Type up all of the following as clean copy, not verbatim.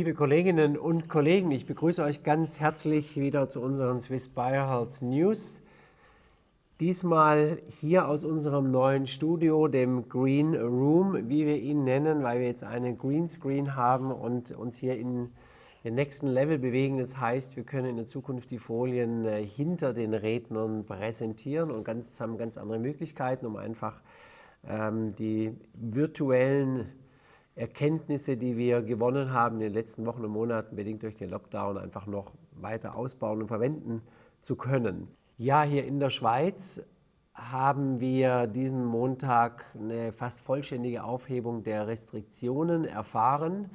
Liebe Kolleginnen und Kollegen, ich begrüße euch ganz herzlich wieder zu unseren Swiss Biohealth News. Diesmal hier aus unserem neuen Studio, dem Green Room, wie wir ihn nennen, weil wir jetzt einen Greenscreen haben und uns hier in den nächsten Level bewegen. Das heißt, wir können in der Zukunft die Folien hinter den Rednern präsentieren und haben ganz andere Möglichkeiten, um einfach die virtuellen Erkenntnisse, die wir gewonnen haben in den letzten Wochen und Monaten, bedingt durch den Lockdown, einfach noch weiter ausbauen und verwenden zu können. Ja, hier in der Schweiz haben wir diesen Montag eine fast vollständige Aufhebung der Restriktionen erfahren,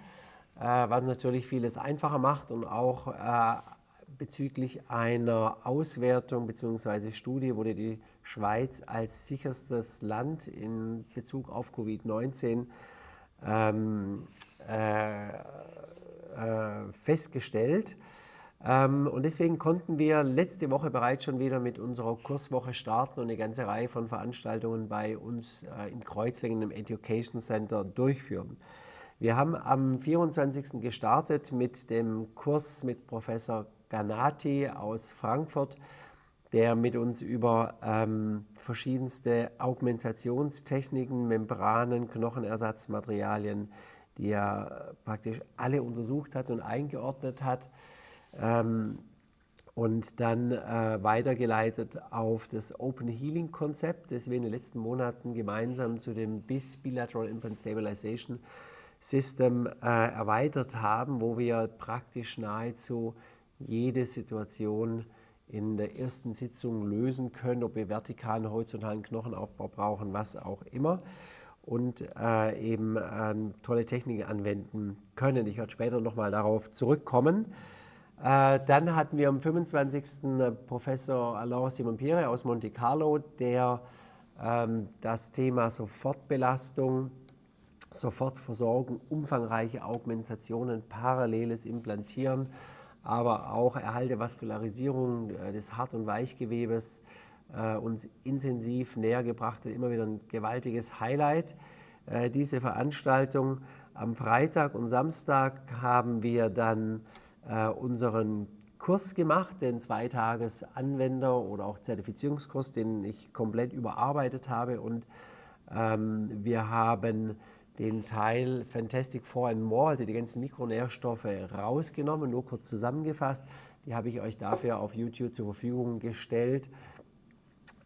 was natürlich vieles einfacher macht und auch bezüglich einer Auswertung bzw. Studie wurde die Schweiz als sicherstes Land in Bezug auf Covid-19 festgestellt. Und deswegen konnten wir letzte Woche bereits schon wieder mit unserer Kurswoche starten und eine ganze Reihe von Veranstaltungen bei uns in Kreuzlingen im Education Center durchführen. Wir haben am 24. gestartet mit dem Kurs mit Professor Ganati aus Frankfurt, der mit uns über verschiedenste Augmentationstechniken, Membranen, Knochenersatzmaterialien, die er praktisch alle untersucht hat und eingeordnet hat, und dann weitergeleitet auf das Open Healing Konzept, das wir in den letzten Monaten gemeinsam zu dem BIS, Bilateral Implant Stabilization System, erweitert haben, wo wir praktisch nahezu jede Situation in der ersten Sitzung lösen können, ob wir vertikalen, horizontalen Knochenaufbau brauchen, was auch immer, und eben tolle Techniken anwenden können. Ich werde später nochmal darauf zurückkommen. Dann hatten wir am 25. Professor Alain Simon-Pierre aus Monte Carlo, der das Thema Sofortbelastung, Sofortversorgung, umfangreiche Augmentationen, paralleles Implantieren, aber auch Erhalt der Vaskularisierung des Hart- und Weichgewebes uns intensiv näher gebracht hat. Immer wieder ein gewaltiges Highlight. Diese Veranstaltung am Freitag und Samstag haben wir dann unseren Kurs gemacht, den Zweitages-Anwender- oder auch Zertifizierungskurs, den ich komplett überarbeitet habe. Und wir haben den Teil Fantastic Four and More, also die ganzen Mikronährstoffe, rausgenommen, nur kurz zusammengefasst. Die habe ich euch dafür auf YouTube zur Verfügung gestellt,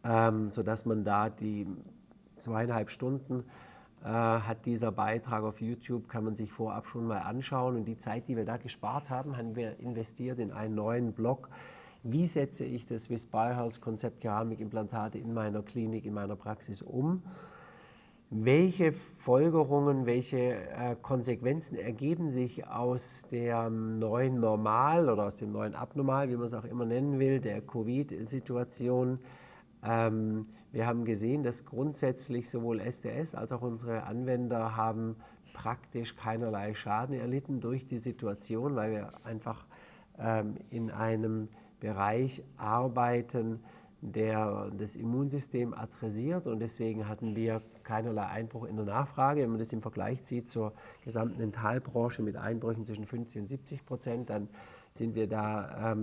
sodass man da die 2,5 Stunden hat dieser Beitrag auf YouTube, kann man sich vorab schon mal anschauen. Und die Zeit, die wir da gespart haben, haben wir investiert in einen neuen Blog. Wie setze ich das Swiss Biohealth Konzept Keramikimplantate in meiner Klinik, in meiner Praxis um? Welche Folgerungen, welche Konsequenzen ergeben sich aus dem neuen Normal oder aus dem neuen Abnormal, wie man es auch immer nennen will, der Covid-Situation? Wir haben gesehen, dass grundsätzlich sowohl SDS als auch unsere Anwender haben praktisch keinerlei Schaden erlitten durch die Situation, weil wir einfach in einem Bereich arbeiten, der das Immunsystem adressiert, und deswegen hatten wir keinerlei Einbruch in der Nachfrage. Wenn man das im Vergleich zieht zur gesamten Dentalbranche mit Einbrüchen zwischen 50% und 70%, dann sind wir da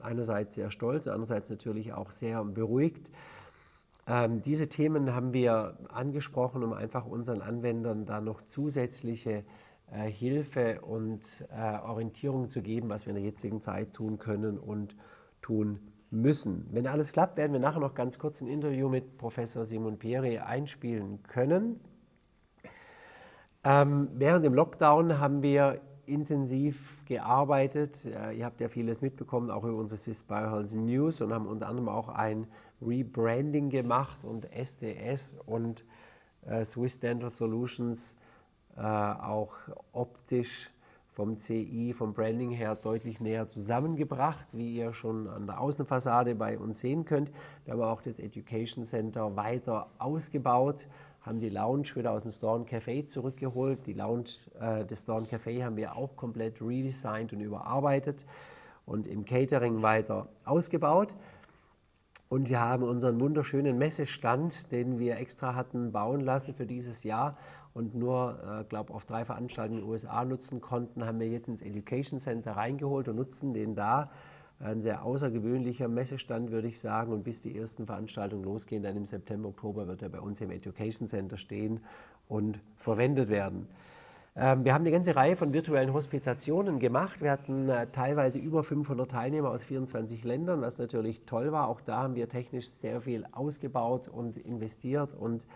einerseits sehr stolz, andererseits natürlich auch sehr beruhigt. Diese Themen haben wir angesprochen, um einfach unseren Anwendern da noch zusätzliche Hilfe und Orientierung zu geben, was wir in der jetzigen Zeit tun können und tun müssen. Wenn alles klappt, werden wir nachher noch ganz kurz ein Interview mit Professor Simon-Pierre einspielen können. Während dem Lockdown haben wir intensiv gearbeitet. Ihr habt ja vieles mitbekommen, auch über unsere Swiss Biohealth News, und haben unter anderem auch ein Rebranding gemacht und SDS und Swiss Dental Solutions auch optisch vom CI, vom Branding her deutlich näher zusammengebracht, wie ihr schon an der Außenfassade bei uns sehen könnt. Wir haben auch das Education Center weiter ausgebaut, haben die Lounge wieder aus dem Store & Café zurückgeholt. Die Lounge des Store & Café haben wir auch komplett redesigned und überarbeitet und im Catering weiter ausgebaut. Und wir haben unseren wunderschönen Messestand, den wir extra hatten bauen lassen für dieses Jahr und nur, glaube auf 3 Veranstaltungen in den USA nutzen konnten, haben wir jetzt ins Education Center reingeholt und nutzen den da. Ein sehr außergewöhnlicher Messestand, würde ich sagen. Und bis die ersten Veranstaltungen losgehen, dann im September, Oktober, wird er bei uns im Education Center stehen und verwendet werden. Wir haben eine ganze Reihe von virtuellen Hospitationen gemacht. Wir hatten teilweise über 500 Teilnehmer aus 24 Ländern, was natürlich toll war. Auch da haben wir technisch sehr viel ausgebaut und investiert und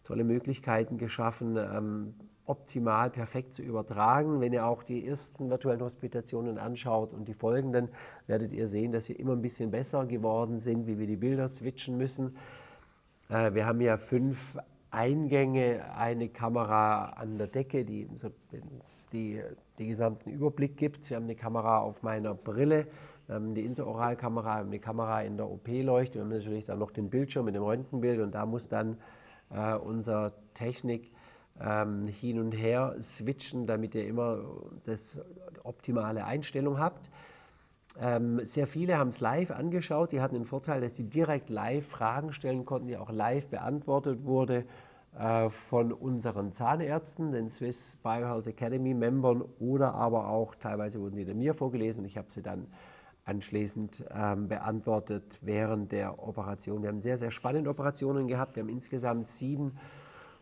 tolle Möglichkeiten geschaffen, optimal, perfekt zu übertragen. Wenn ihr auch die ersten virtuellen Hospitationen anschaut und die folgenden, werdet ihr sehen, dass wir immer ein bisschen besser geworden sind, wie wir die Bilder switchen müssen. Wir haben ja 5 Eingänge, eine Kamera an der Decke, die gesamten Überblick gibt. Wir haben eine Kamera auf meiner Brille, wir haben die Interoralkamera, wir haben eine Kamera in der OP-Leuchte, wir haben natürlich dann noch den Bildschirm mit dem Röntgenbild und da muss dann unser Technik hin und her switchen, damit ihr immer das optimale Einstellung habt. Sehr viele haben es live angeschaut, die hatten den Vorteil, dass sie direkt live Fragen stellen konnten, die auch live beantwortet wurde von unseren Zahnärzten, den Swiss Biohealth Academy Membern oder aber auch teilweise wurden die mir vorgelesen und ich habe sie dann anschließend beantwortet während der Operation. Wir haben sehr, sehr spannende Operationen gehabt. Wir haben insgesamt 7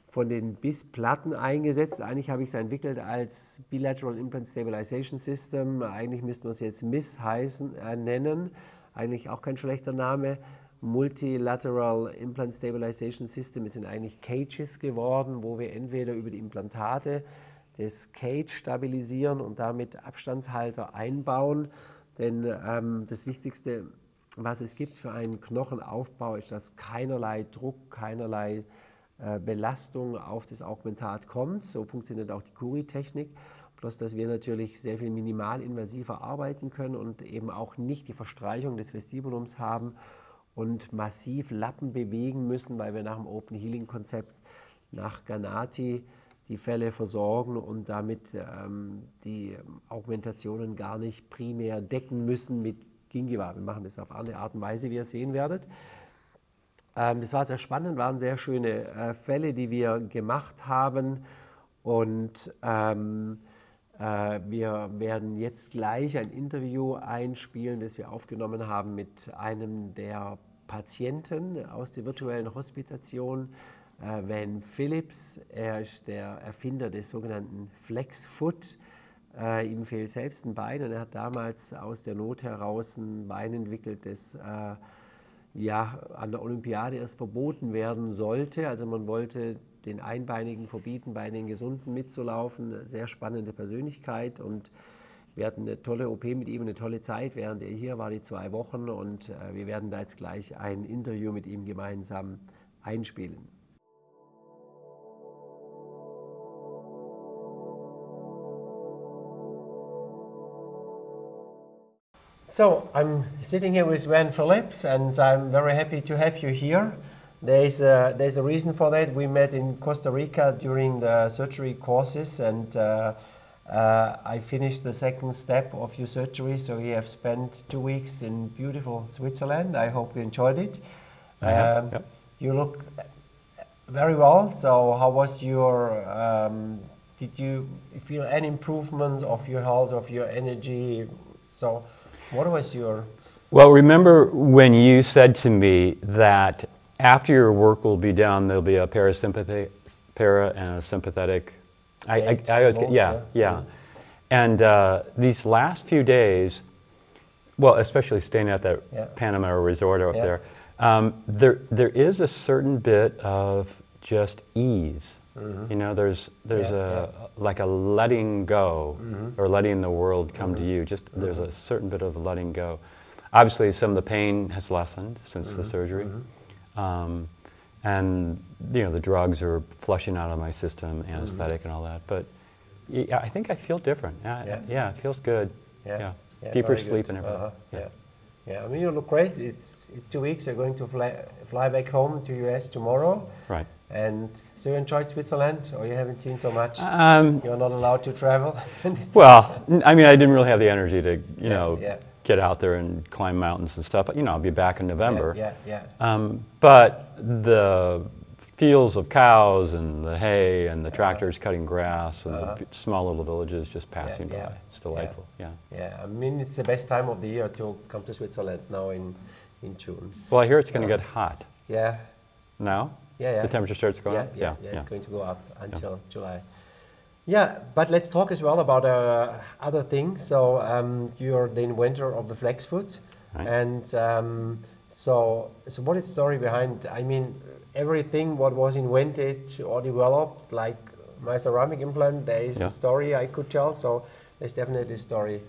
von den BIS-Platten eingesetzt. Eigentlich habe ich es entwickelt als Bilateral Implant Stabilization System. Eigentlich müssten wir es jetzt MIS nennen. Eigentlich auch kein schlechter Name. Multilateral Implant Stabilization System sind eigentlich Cages geworden, wo wir entweder über die Implantate das Cage stabilisieren und damit Abstandshalter einbauen. Denn das Wichtigste, was es gibt für einen Knochenaufbau, ist, dass keinerlei Druck, keinerlei Belastung auf das Augmentat kommt. So funktioniert auch die Curie-Technik. Bloß, dass wir natürlich sehr viel minimalinvasiver arbeiten können und eben auch nicht die Verstreichung des Vestibulums haben und massiv Lappen bewegen müssen, weil wir nach dem Open Healing Konzept nach Ganati die Fälle versorgen und damit die Augmentationen gar nicht primär decken müssen mit Gingiva. Wir machen das auf eine Art und Weise, wie ihr sehen werdet. Das war sehr spannend, waren sehr schöne Fälle, die wir gemacht haben und wir werden jetzt gleich ein Interview einspielen, das wir aufgenommen haben mit einem der Patienten aus der virtuellen Hospitation, Van Phillips. Er ist der Erfinder des sogenannten FlexFoot. Ihm fehlt selbst ein Bein und er hat damals aus der Not heraus ein Bein entwickelt, das ja, an der Olympiade erst verboten werden sollte. Also man wollte den Einbeinigen verbieten, bei den Gesunden mitzulaufen. Sehr spannende Persönlichkeit und wir hatten eine tolle OP mit ihm, eine tolle Zeit, während er hier war, die 2 Wochen und wir werden da jetzt gleich ein Interview mit ihm gemeinsam einspielen. So, I'm sitting here with Van Phillips and I'm very happy to have you here. There's a reason for that. We met in Costa Rica during the surgery courses and I finished the 2nd step of your surgery, so you have spent 2 weeks in beautiful Switzerland. I hope you enjoyed it. Yep. You look very well, so how was your, did you feel any improvements of your health, of your energy? So, what was your... Well, remember when you said to me that after your work will be done, there'll be a parasympathetic, and a sympathetic. I always get, yeah. And these last few days, well, especially staying at that Panama resort up there, there is a certain bit of just ease. You know, there's like a letting go, or letting the world come to you. Just there's a certain bit of letting go. Obviously, some of the pain has lessened since the surgery, and you know the drugs are flushing out of my system, anesthetic and all that. But yeah, I think I feel different. Yeah, it feels good. Yeah. Deeper sleep and everything. Yeah, I mean, you look great. It's 2 weeks. You're going to fly back home to US tomorrow. Right. And so you enjoyed Switzerland, or you haven't seen so much? You're not allowed to travel? Well, I mean, I didn't really have the energy to, you know, get out there and climb mountains and stuff. You know, I'll be back in November. Yeah. But the fields of cows and the hay and the tractors cutting grass and the small little villages just passing by. It's delightful. Yeah, I mean, it's the best time of the year to come to Switzerland now in June. Well, I hear it's going to get hot. Yeah. Now? Yeah. The temperature starts going up? Yeah, it's going to go up until July. Yeah, but let's talk as well about other things. So you're the inventor of the FlexFoot. Right. And so what is the story behind, I mean, everything what was invented or developed, like my ceramic implant, there is a story I could tell, so there's definitely a story.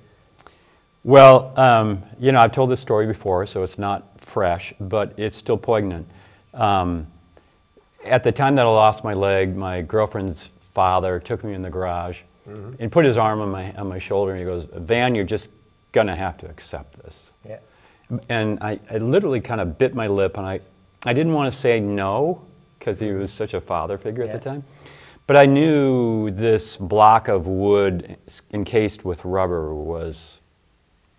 Well, you know, I've told this story before, so it's not fresh, but it's still poignant. At the time that I lost my leg, my girlfriend's father took me in the garage and put his arm on my shoulder, and he goes, "Van, you're just gonna have to accept this." Yeah. And I literally kind of bit my lip, and I didn't want to say no, because he was such a father figure at the time. But I knew this block of wood encased with rubber was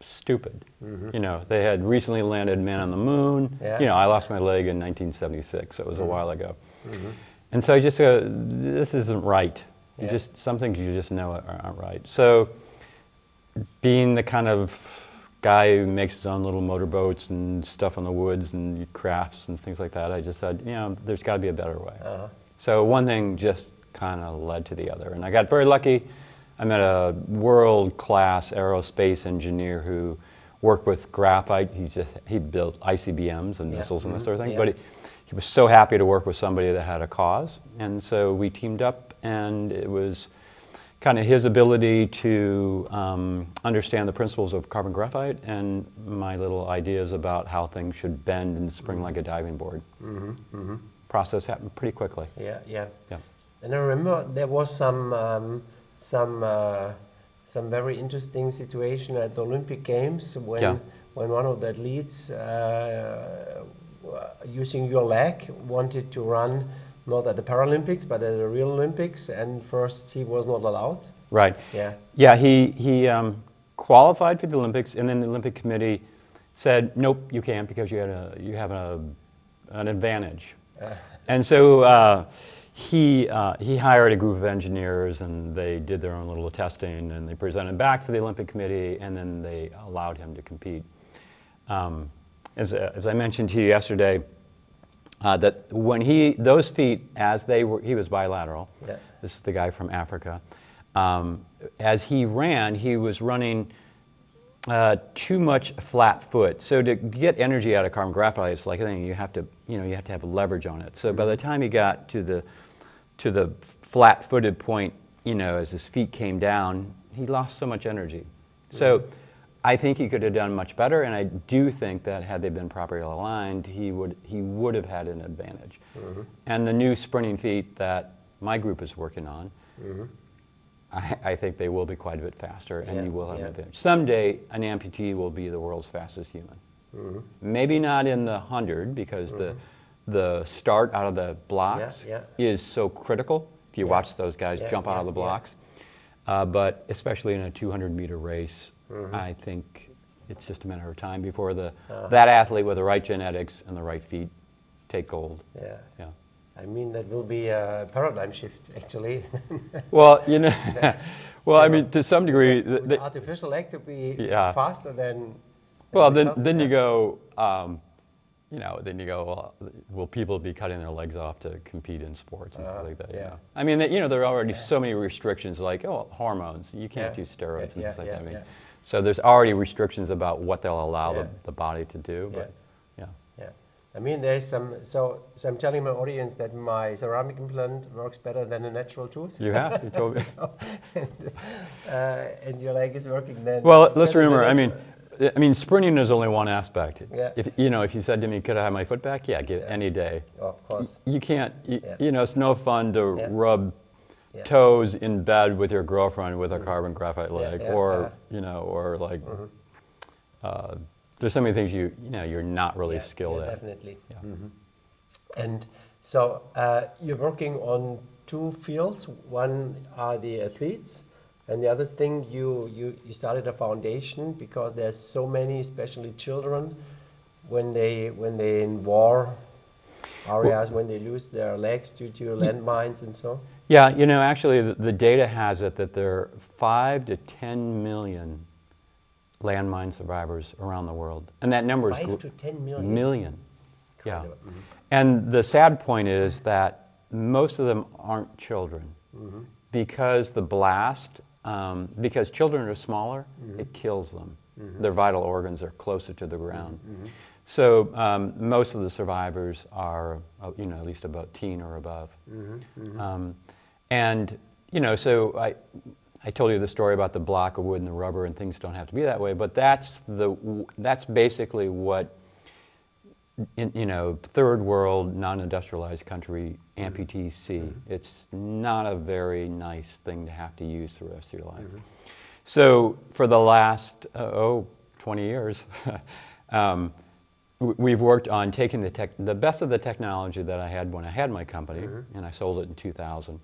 stupid. You know, they had recently landed man on the moon. You know, I lost my leg in 1976, so it was a while ago. And so I just go, this isn't right. You just, some things you just know aren't right. So being the kind of guy who makes his own little motorboats and stuff in the woods and crafts and things like that, I just said, you know, there's got to be a better way. So one thing just kind of led to the other. And I got very lucky. I met a world-class aerospace engineer who worked with graphite. He built ICBMs and missiles and this sort of thing. But he was so happy to work with somebody that had a cause. And so we teamed up, and it was kind of his ability to understand the principles of carbon graphite and my little ideas about how things should bend and spring like a diving board. Process happened pretty quickly. Yeah. And I remember there was some very interesting situation at the Olympic Games when one of the athletes using your leg wanted to run not at the Paralympics but at the real Olympics, and first he was not allowed. Right. Yeah. He qualified for the Olympics, and then the Olympic Committee said, "Nope, you can't because you have an advantage." And so he hired a group of engineers, and they did their own little testing, and they presented back to the Olympic Committee, and then they allowed him to compete. As I mentioned to you yesterday, that when those feet, he was bilateral. This is the guy from Africa. As he ran, he was running too much flat foot. So to get energy out of carbon graphite, it's like anything, you have to have leverage on it. So by the time he got to the flat-footed point, you know, as his feet came down, he lost so much energy. So I think he could have done much better, and I do think that had they been properly aligned, he would have had an advantage. And the new sprinting feet that my group is working on, I think they will be quite a bit faster, and you will have an advantage. Someday, an amputee will be the world's fastest human. Maybe not in the 100, because the start out of the blocks is so critical. If you watch those guys jump out of the blocks. But especially in a 200-meter race, I think it's just a matter of time before that athlete with the right genetics and the right feet take gold. I mean, that will be a paradigm shift, actually. Well, you know, I mean, to some degree, the artificial leg to be faster than. Well, then you go, you know, will people be cutting their legs off to compete in sports and things like that? You know? I mean, you know, there are already so many restrictions, like hormones. You can't use steroids and things like that. I mean, so there's already restrictions about what they'll allow the body to do. But I mean, there's so I'm telling my audience that my ceramic implant works better than a natural tooth. You have, you told me. And your leg is working then. Well, let's remember, I mean, sprinting is only one aspect. If you said to me, could I have my foot back? Yeah, give it any day. Of course. You can't, you know, it's no fun to rub toes in bed with your girlfriend with a carbon graphite leg, or, you know, or like, there's so many things you're not really skilled at. Definitely. And so you're working on two fields. One are the athletes, And the other thing, you started a foundation because there's so many, especially children, when they in war areas, when they lose their legs due to landmines and so. Yeah, you know, actually the data has it that there are 5 to 10 million landmine survivors around the world, and that number is 5 to 10 million. Million. Yeah. And the sad point is that most of them aren't children, because the blast. Because children are smaller, it kills them. Their vital organs are closer to the ground. So most of the survivors are, you know, at least about teen or above. And, you know, so I told you the story about the block of wood and the rubber, and things don't have to be that way, but that's basically what, you know, third world, non-industrialized country amputees see. It's not a very nice thing to have to use the rest of your life. So for the last, 20 years, we've worked on taking the best of the technology that I had when I had my company, and I sold it in 2000.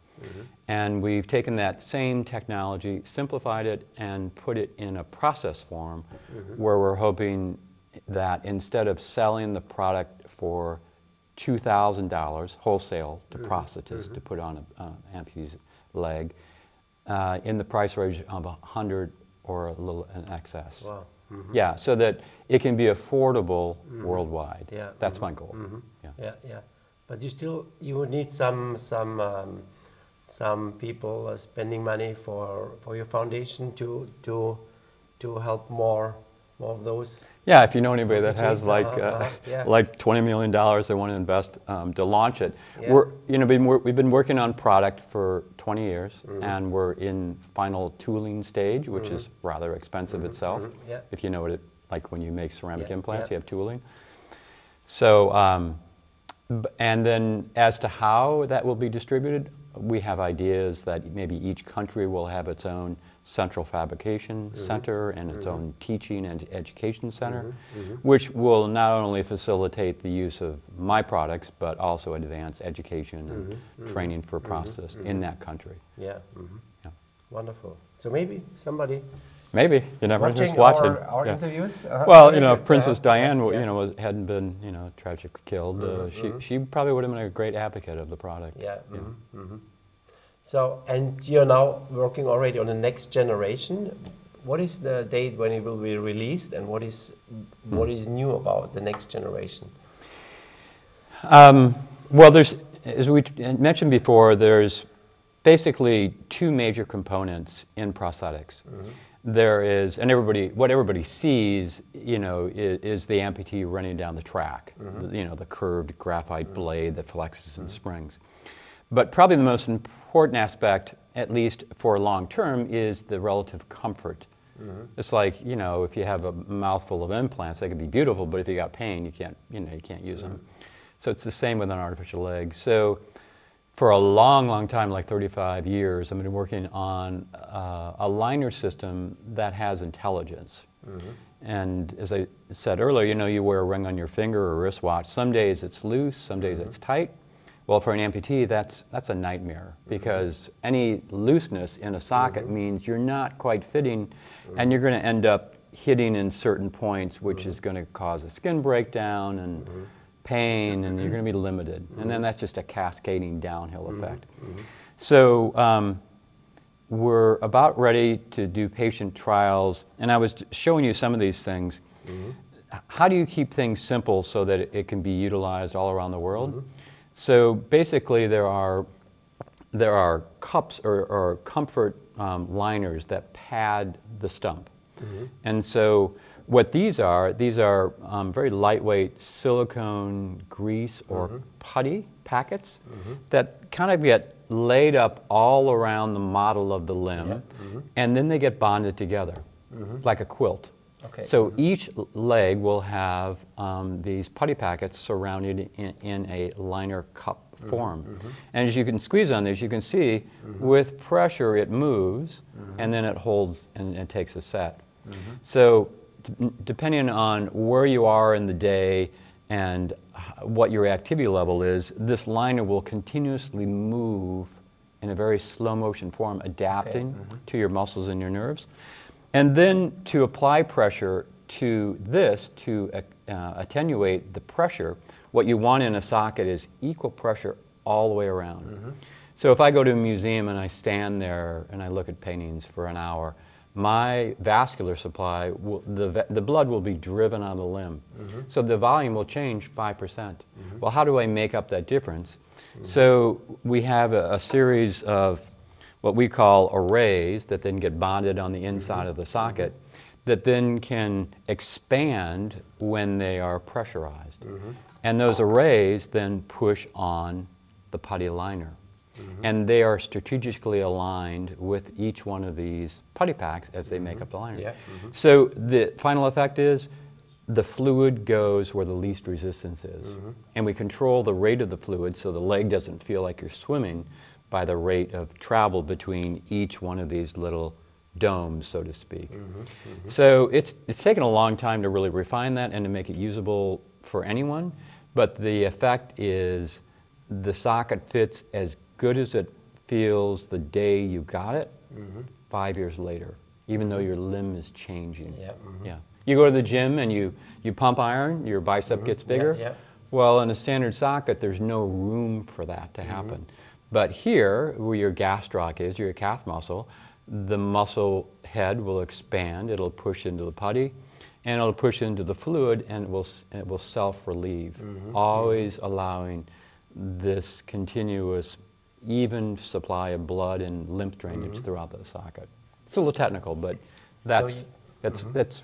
And we've taken that same technology, simplified it, and put it in a process form where we're hoping that instead of selling the product for $2,000 wholesale to prosthetists to put on an amputee's leg, in the price range of 100 or a little in excess. Wow. Yeah, so that it can be affordable worldwide. Yeah. That's my goal. Yeah. But you would need some people spending money for your foundation to help more of those. Yeah, if you know anybody that has like $20 million they want to invest to launch it. We've been working on product for 20 years, and we're in final tooling stage, which is rather expensive itself. If you know what like when you make ceramic implants, you have tooling. So, and then as to how that will be distributed, we have ideas that maybe each country will have its own central fabrication center and its own teaching and education center, which will not only facilitate the use of my products, but also advance education and training for prosthetists in that country. Yeah. Wonderful. So maybe somebody Maybe. You never watching just watching. Our interviews. Well, you know, if Princess Diane, you know, hadn't been, you know, tragically killed, she probably would have been a great advocate of the product. Yeah. So, and you're now working already on the next generation. What is the date when it will be released, and what is new about the next generation? Well, there's, as we mentioned before, there's basically two major components in prosthetics. There is, and what everybody sees, you know, is the amputee running down the track. You know, the curved graphite blade that flexes and springs. But probably the most important aspect, at least for long term, is the relative comfort. It's like, you know, if you have a mouthful of implants, they can be beautiful, but if you got pain, you can't use them. So it's the same with an artificial leg. So for a long time, like 35 years, I've been working on a liner system that has intelligence. And as I said earlier, you know, you wear a ring on your finger or a wristwatch. Some days it's loose, some days it's tight. Well, for an amputee, that's a nightmare, because any looseness in a socket means you're not quite fitting, and you're going to end up hitting in certain points, which is going to cause a skin breakdown and pain, and you're going to be limited. And then that's just a cascading downhill effect. So we're about ready to do patient trials, and I was showing you some of these things. How do you keep things simple so that it can be utilized all around the world? So basically there are cups or comfort liners that pad the stump. And so what these are very lightweight silicone grease or putty packets that kind of get laid up all around the model of the limb, and then they get bonded together like a quilt. Okay. So each leg will have these putty packets surrounded in a liner cup form. And as you can squeeze on these, you can see with pressure it moves, and then it holds and takes a set. So depending on where you are in the day and what your activity level is, this liner will continuously move in a very slow motion form, adapting to your muscles and your nerves. And then to apply pressure to this, to attenuate the pressure, what you want in a socket is equal pressure all the way around. So if I go to a museum and I stand there and I look at paintings for an hour, my vascular supply, the blood will be driven out of the limb. So the volume will change 5%. Well, how do I make up that difference? So we have a series of what we call arrays that then get bonded on the inside of the socket that then can expand when they are pressurized. And those arrays then push on the putty liner. And they are strategically aligned with each one of these putty packs as they make up the liner. So the final effect is the fluid goes where the least resistance is. And we control the rate of the fluid so the leg doesn't feel like you're swimming by the rate of travel between each one of these little domes, so to speak. So it's taken a long time to really refine that and to make it usable for anyone, but the effect is the socket fits as good as it feels the day you got it, 5 years later, even though your limb is changing. Yeah. You go to the gym and you pump iron, your bicep gets bigger. Well, in a standard socket, there's no room for that to happen. But here, where your gastroc is, your calf muscle, the muscle head will expand, it'll push into the putty, and it'll push into the fluid, and it will self-relieve, always allowing this continuous, even supply of blood and lymph drainage throughout the socket. It's a little technical, but that's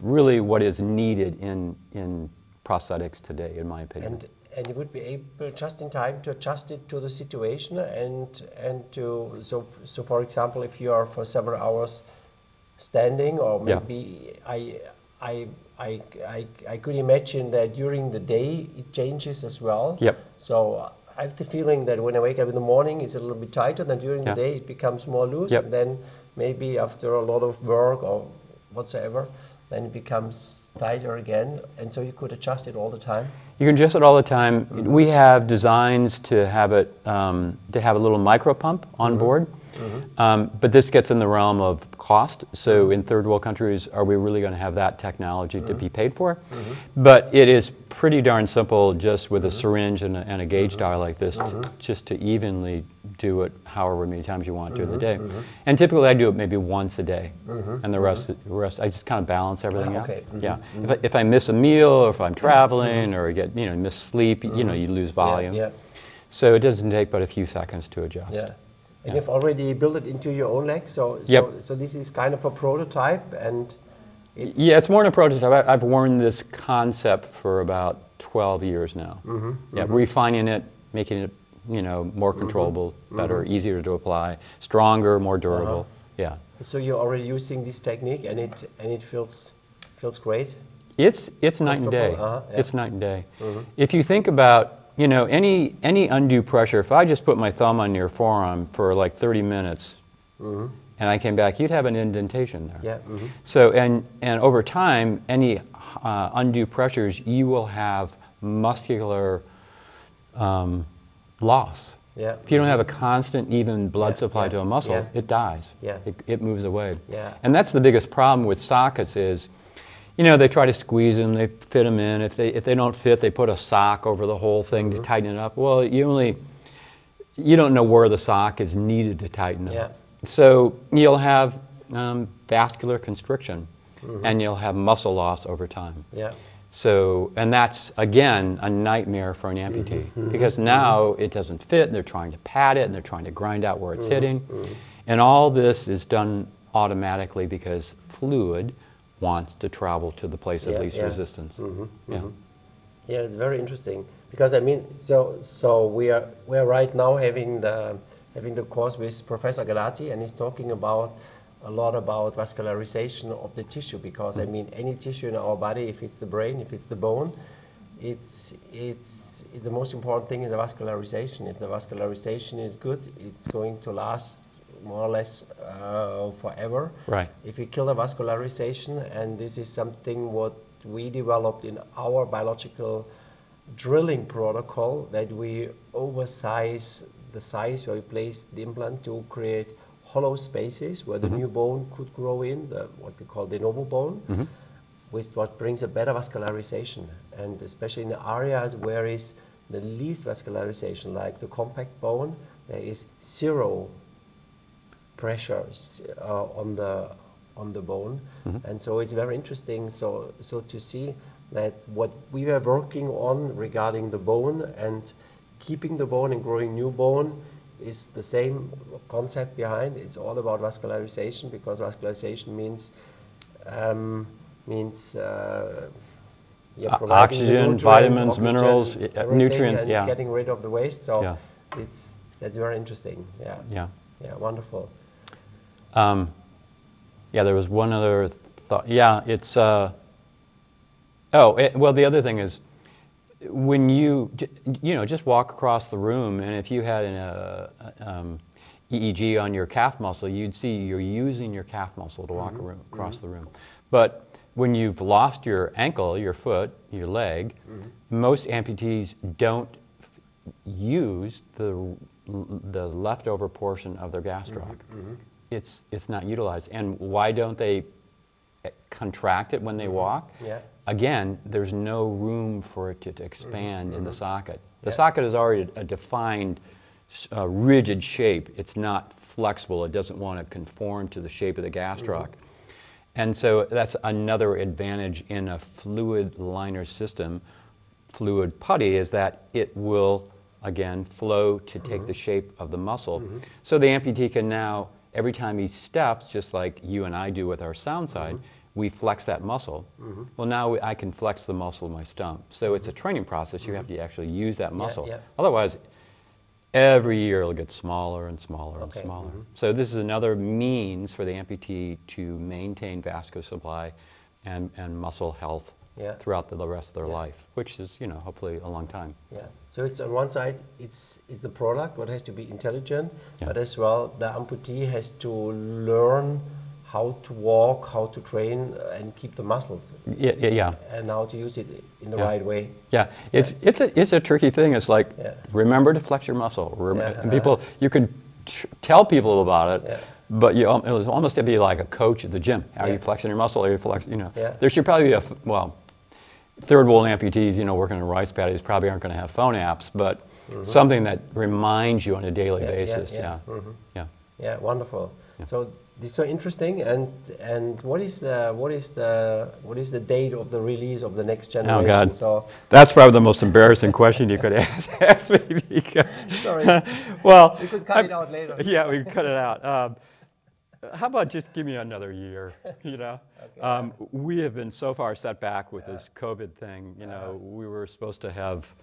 really what is needed in prosthetics today, in my opinion. And you would be able just in time to adjust it to the situation and to so for example, if you are for several hours standing, or maybe I could imagine that during the day it changes as well. So I have the feeling that when I wake up in the morning it's a little bit tighter, than during the day it becomes more loose, and then maybe after a lot of work or whatsoever, then it becomes tighter again, and so you could adjust it all the time. You can adjust it all the time. We have designs to have it to have a little micro pump on board, but this gets in the realm of cost. So in third world countries, are we really going to have that technology to be paid for? But it is pretty darn simple, just with a syringe and a gauge dial like this, just to evenly do it however many times you want during the day. And typically I do it maybe once a day, and the rest I just kind of balance everything out. Yeah. If I miss a meal, or if I'm traveling, or get miss sleep, you lose volume. So it doesn't take but a few seconds to adjust. And you've already built it into your own leg, so this is kind of a prototype, and it's... Yeah, it's more than a prototype. I've worn this concept for about 12 years now. Refining it, making it more controllable, better, easier to apply, stronger, more durable. So you're already using this technique, and it feels great. It's night and day. It's night and day. If you think about any undue pressure, if I just put my thumb on your forearm for like 30 minutes, and I came back, you'd have an indentation there. So and over time, any undue pressures, you will have muscular loss. If you don't have a constant, even blood supply to a muscle, it dies. It moves away. And that's the biggest problem with sockets is, they try to squeeze them, they fit them in. If they don't fit, they put a sock over the whole thing to tighten it up. Well, you don't know where the sock is needed to tighten up. So you'll have vascular constriction, and you'll have muscle loss over time. So, and that's, again, a nightmare for an amputee, because now it doesn't fit, and they're trying to pad it, and they're trying to grind out where it's hitting. And all this is done automatically because fluid wants to travel to the place of least resistance. Yeah, it's very interesting, because I mean, so we are right now having the course with Professor Galati, and he's talking a lot about vascularization of the tissue, because I mean, any tissue in our body, if it's the brain, if it's the bone, it's the most important thing is the vascularization. If the vascularization is good, it's going to last more or less forever. If we kill the vascularization, and this is something what we developed in our biological drilling protocol, that we oversize the size where we place the implant to create hollow spaces where the new bone could grow in, what we call de novo bone, with what brings a better vascularization. And especially in the areas where is the least vascularization, like the compact bone, there is zero pressure on the bone. And so it's very interesting so to see that what we were working on regarding the bone and keeping the bone and growing new bone is the same concept behind. It's all about vascularization, because vascularization means oxygen, vitamins, minerals, nutrients, and getting rid of the waste. So that's very interesting. Yeah, wonderful. There was one other thought. Yeah, it's. Well, the other thing is, when you just walk across the room, and if you had an EEG on your calf muscle, you'd see you're using your calf muscle to walk across the room. But when you've lost your ankle, your foot, your leg, most amputees don't use the leftover portion of their gastroc. It's not utilized. And why don't they contract it when they walk? Again, there's no room for it to expand in the socket. The socket is already a defined, rigid shape. It's not flexible. It doesn't want to conform to the shape of the gastroc. And so that's another advantage in a fluid liner system, fluid putty, is that it will, again, flow to take the shape of the muscle. So the amputee can now, every time he steps, just like you and I do with our sound side, we flex that muscle. Well, now I can flex the muscle of my stump. So it's a training process. You have to actually use that muscle. Otherwise, every year it'll get smaller and smaller and smaller. So this is another means for the amputee to maintain vascular supply and muscle health throughout the rest of their life, which is, hopefully a long time. So it's on one side, it's a product what has to be intelligent, but as well the amputee has to learn how to walk, how to train and keep the muscles. And how to use it in the right way. It's a tricky thing. It's like, remember to flex your muscle. And people, you can tell people about it, but it was almost to be like a coach at the gym. Are you flexing your muscle? Are you flexing, There should probably be third world amputees, working in rice paddies probably aren't going to have phone apps, but something that reminds you on a daily basis. Yeah, wonderful. So this is so interesting. And what is the date of the release of the next generation? Oh God, so that's probably the most embarrassing question you could ask me, because. Sorry. Well, we could cut it out later. Yeah, we could cut it out. How about just give me another year? We have been so far set back with this COVID thing. We were supposed to have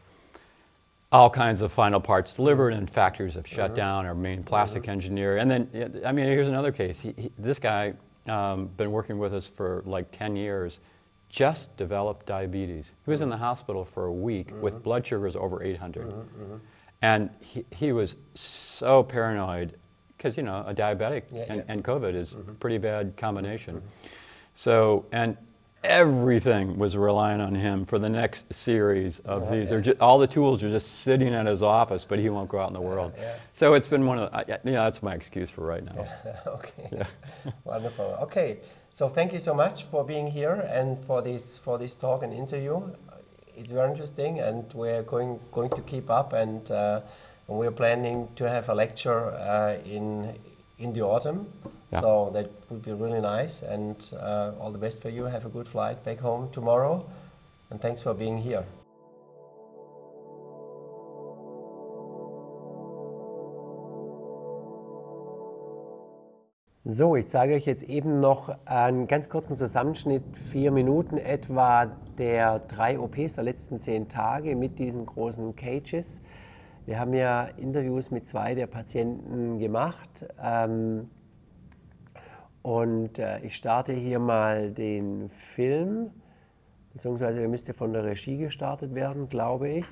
all kinds of final parts delivered, and factories have shut down. Our main plastic engineer, and then here's another case. This guy, been working with us for like 10 years, just developed diabetes. He was in the hospital for a week with blood sugars over 800, and he was so paranoid. Because a diabetic and COVID is a pretty bad combination. So, and everything was relying on him for the next series of these. All the tools are just sitting at his office, but he won't go out in the world. So it's been one of the, that's my excuse for right now. Wonderful. Okay, so thank you so much for being here and for this talk and interview. It's very interesting, and we're going to keep up, and we're planning to have a lecture in the autumn, so that would be really nice. And all the best for you. Have a good flight back home tomorrow, and thanks for being here. So, ich zeige euch jetzt eben noch einen ganz kurzen Zusammenschnitt, 4 Minuten etwa, der 3 OPs der letzten 10 Tage mit diesen großen Cages. Wir haben ja Interviews mit 2 der Patienten gemacht, und ich starte hier mal den Film, beziehungsweise der müsste von der Regie gestartet werden, glaube ich.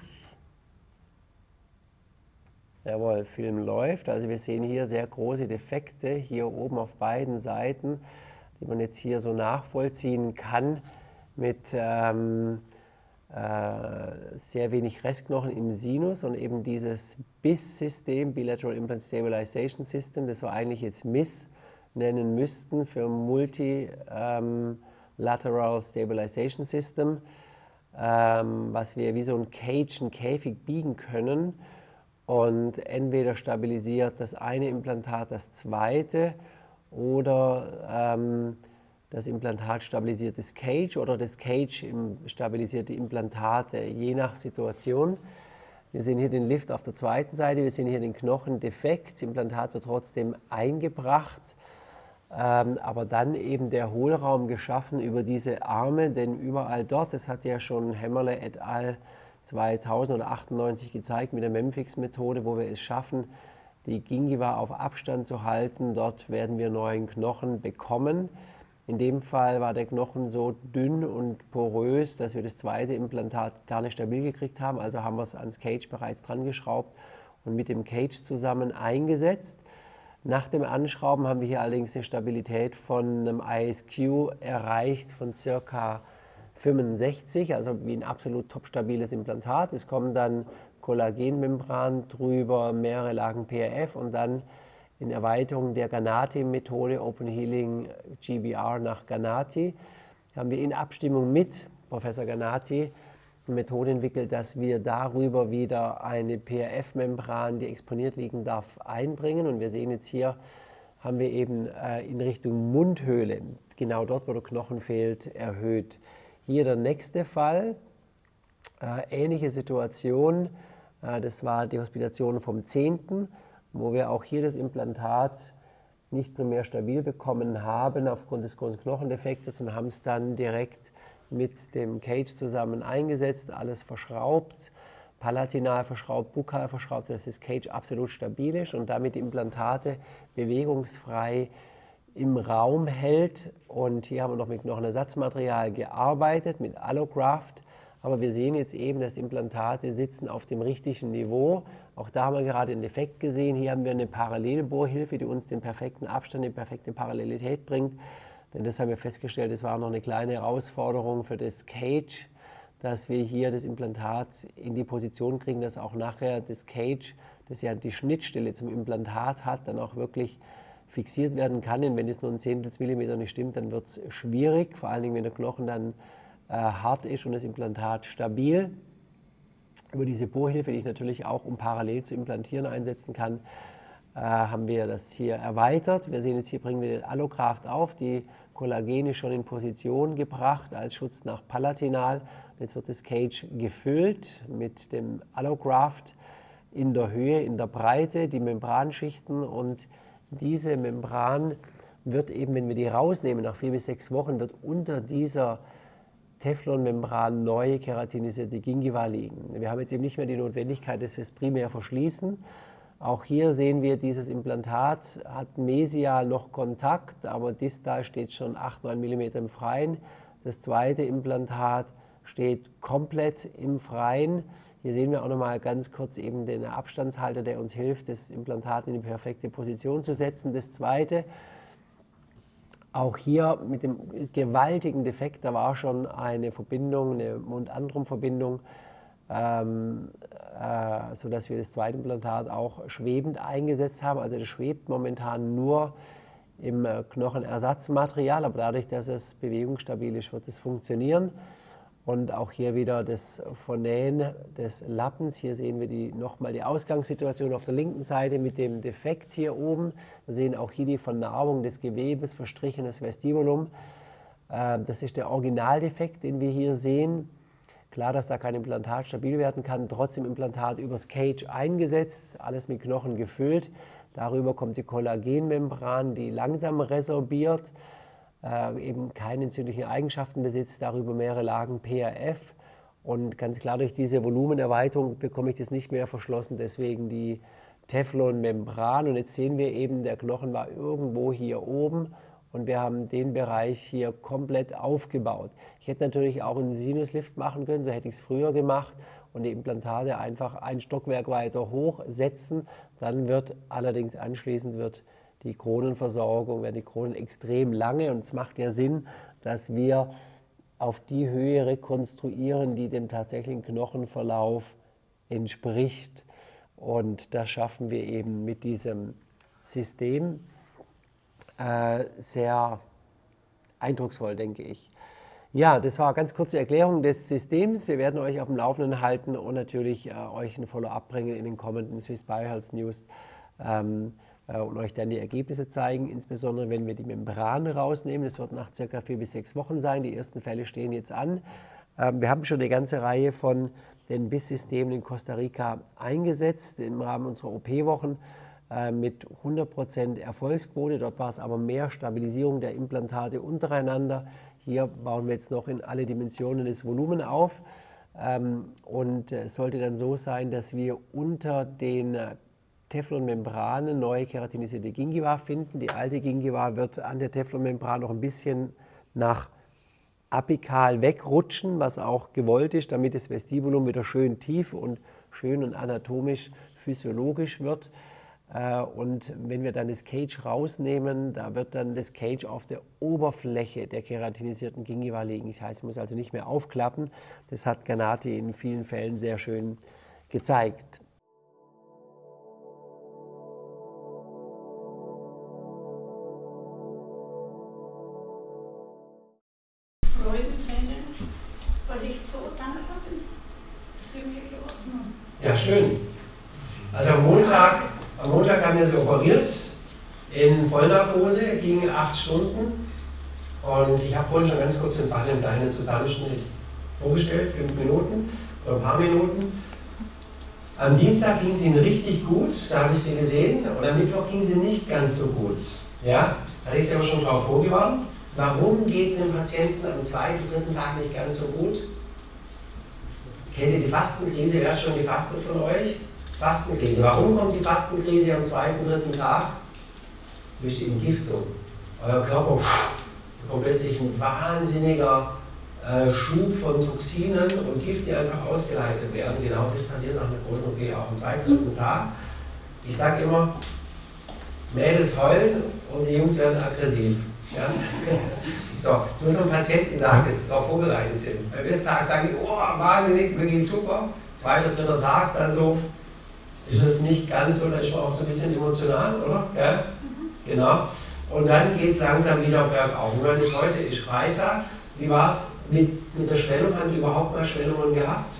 Jawohl, Film läuft. Also wir sehen hier sehr große Defekte, hier oben auf beiden Seiten, die man jetzt hier so nachvollziehen kann mit sehr wenig Restknochen im Sinus und eben dieses BIS-System, Bilateral Implant Stabilization System, das wir eigentlich jetzt MIS nennen müssten für Multilateral Stabilization System, was wir wie so ein Cage, ein Käfig biegen können und entweder stabilisiert das eine Implantat das zweite oder das Implantat stabilisiert das Cage oder das Cage stabilisiert die Implantate, je nach Situation. Wir sehen hier den Lift auf der zweiten Seite, wir sehen hier den Knochendefekt, das Implantat wird trotzdem eingebracht, aber dann eben der Hohlraum geschaffen über diese Arme, denn überall dort, das hat ja schon Hämmerle et al. 2000 oder 98 gezeigt mit der Memfix-Methode, wo wir es schaffen, die Gingiva auf Abstand zu halten, dort werden wir neuen Knochen bekommen. In dem Fall war der Knochen so dünn und porös, dass wir das zweite Implantat gar nicht stabil gekriegt haben. Also haben wir es ans Cage bereits dran geschraubt und mit dem Cage zusammen eingesetzt. Nach dem Anschrauben haben wir hier allerdings eine Stabilität von einem ISQ erreicht von ca. 65, also wie ein absolut top stabiles Implantat. Es kommen dann Kollagenmembran drüber, mehrere Lagen PRF und dann in Erweiterung der Ganati-Methode, Open Healing GBR nach Ganati, haben wir in Abstimmung mit Professor Ganati eine Methode entwickelt, dass wir darüber wieder eine PRF-Membran, die exponiert liegen darf, einbringen. Und wir sehen jetzt hier, haben wir eben in Richtung Mundhöhle, genau dort, wo der Knochen fehlt, erhöht. Hier der nächste Fall, ähnliche Situation, das war die Hospitalisation vom 10., wo wir auch hier das Implantat nicht primär stabil bekommen haben aufgrund des großen Knochendefektes und haben es dann direkt mit dem Cage zusammen eingesetzt, alles verschraubt, palatinal verschraubt, bukal verschraubt, sodass das Cage absolut stabil ist und damit die Implantate bewegungsfrei im Raum hält. Und hier haben wir noch mit Knochenersatzmaterial gearbeitet, mit Allograft. Aber wir sehen jetzt eben, dass die Implantate sitzen auf dem richtigen Niveau. Auch da haben wir gerade einen Defekt gesehen. Hier haben wir eine Parallelbohrhilfe, die uns den perfekten Abstand, die perfekte Parallelität bringt. Denn das haben wir festgestellt, das war noch eine kleine Herausforderung für das Cage, dass wir hier das Implantat in die Position kriegen, dass auch nachher das Cage, das ja die Schnittstelle zum Implantat hat, dann auch wirklich fixiert werden kann. Denn wenn es nur ein Zehntelmillimeter nicht stimmt, dann wird es schwierig, vor allen Dingen, wenn der Knochen dann hart ist und das Implantat stabil. Über diese Bohrhilfe, die ich natürlich auch, um parallel zu implantieren, einsetzen kann, haben wir das hier erweitert. Wir sehen jetzt hier, bringen wir den Allograft auf, die Kollagene schon in Position gebracht als Schutz nach Palatinal. Jetzt wird das Cage gefüllt mit dem Allograft in der Höhe, in der Breite, die Membranschichten, und diese Membran wird eben, wenn wir die rausnehmen, nach 4 bis 6 Wochen, wird unter dieser Teflonmembran neu keratinisierte Gingiva liegen. Wir haben jetzt eben nicht mehr die Notwendigkeit, dass wir es primär verschließen. Auch hier sehen wir, dieses Implantat hat mesial noch Kontakt, aber distal steht schon 8-9 mm im Freien. Das zweite Implantat steht komplett im Freien. Hier sehen wir auch nochmal ganz kurz eben den Abstandshalter, der uns hilft, das Implantat in die perfekte Position zu setzen. Das zweite, auch hier mit dem gewaltigen Defekt, da war schon eine Verbindung, eine Mund-Antrum-Verbindung, sodass wir das zweite Implantat auch schwebend eingesetzt haben. Also das schwebt momentan nur im Knochenersatzmaterial, aber dadurch, dass es bewegungsstabil ist, wird es funktionieren. Und auch hier wieder das Vernähen des Lappens. Hier sehen wir nochmal die Ausgangssituation auf der linken Seite mit dem Defekt hier oben. Wir sehen auch hier die Vernarbung des Gewebes, verstrichenes Vestibulum. Das ist der Originaldefekt, den wir hier sehen. Klar, dass da kein Implantat stabil werden kann, trotzdem Implantat übers Cage eingesetzt, alles mit Knochen gefüllt. Darüber kommt die Kollagenmembran, die langsam resorbiert, eben keine entzündlichen Eigenschaften besitzt, darüber mehrere Lagen PRF. Und ganz klar, durch diese Volumenerweiterung bekomme ich das nicht mehr verschlossen, deswegen die Teflonmembran. Und jetzt sehen wir eben, der Knochen war irgendwo hier oben und wir haben den Bereich hier komplett aufgebaut. Ich hätte natürlich auch einen Sinuslift machen können, so hätte ich es früher gemacht, und die Implantate einfach ein Stockwerk weiter hochsetzen. Dann wird allerdings anschließend die Kronenversorgung, werden die Kronen extrem lange, und es macht ja Sinn, dass wir auf die Höhe rekonstruieren, die dem tatsächlichen Knochenverlauf entspricht. Und das schaffen wir eben mit diesem System sehr eindrucksvoll, denke ich. Ja, das war eine ganz kurze Erklärung des Systems. Wir werden euch auf dem Laufenden halten und natürlich euch ein Follow-up bringen in den kommenden Swiss Biohealth News und euch dann die Ergebnisse zeigen, insbesondere wenn wir die Membran rausnehmen. Das wird nach circa 4 bis 6 Wochen sein. Die ersten Fälle stehen jetzt an. Wir haben schon eine ganze Reihe von den BIS-Systemen in Costa Rica eingesetzt im Rahmen unserer OP-Wochen mit 100% Erfolgsquote. Dort war es aber mehr Stabilisierung der Implantate untereinander. Hier bauen wir jetzt noch in alle Dimensionen des Volumens auf. Und es sollte dann so sein, dass wir unter den Teflonmembranen neue keratinisierte Gingiva finden. Die alte Gingiva wird an der Teflonmembran noch ein bisschen nach apikal wegrutschen, was auch gewollt ist, damit das Vestibulum wieder schön tief und schön und anatomisch physiologisch wird. Und wenn wir dann das Cage rausnehmen, da wird dann das Cage auf der Oberfläche der keratinisierten Gingiva liegen. Das heißt, es muss also nicht mehr aufklappen. Das hat Ganati in vielen Fällen sehr schön gezeigt. Freudentränen, weil ich so dankbar bin, dass Sie mir geholfen haben. Ja, schön. Also am Montag haben wir sie operiert, in Vollnarkose, ging 8 Stunden. Und ich habe vorhin schon ganz kurz den Fall im kleinen Zusammenschnitt vorgestellt, 5 Minuten oder ein paar Minuten. Am Dienstag ging es Ihnen richtig gut, da habe ich Sie gesehen. Und am Mittwoch ging sie nicht ganz so gut. Ja, hatte ich Sie aber schon darauf vorgewarnt. Warum geht es dem Patienten am 2., 3. Tag nicht ganz so gut? Kennt ihr die Fastenkrise? Wer hat schon gefastet von euch? Fastenkrise. Warum kommt die Fastenkrise am 2., 3. Tag? Durch die Entgiftung. Euer Körper bekommt plötzlich ein wahnsinniger Schub von Toxinen und Gift, die einfach ausgeleitet werden. Genau das passiert nach einer großen OP auch am 2., 3. Tag. Ich sage immer, Mädels heulen und die Jungs werden aggressiv. Ja? So, das muss man Patienten sagen, dass sie darauf vorbereitet sind. Beim ersten Tag sagen die, oh, wahnsinnig, mir geht's super. 2., 3. Tag, dann so, ist das nicht ganz so, dann ist man auch so ein bisschen emotional, oder? Ja? Genau. Und dann geht es langsam wieder bergauf. Und wenn es heute ist Freitag, wie war es mit der Schwellung? Haben Sie überhaupt mal Schwellungen gehabt?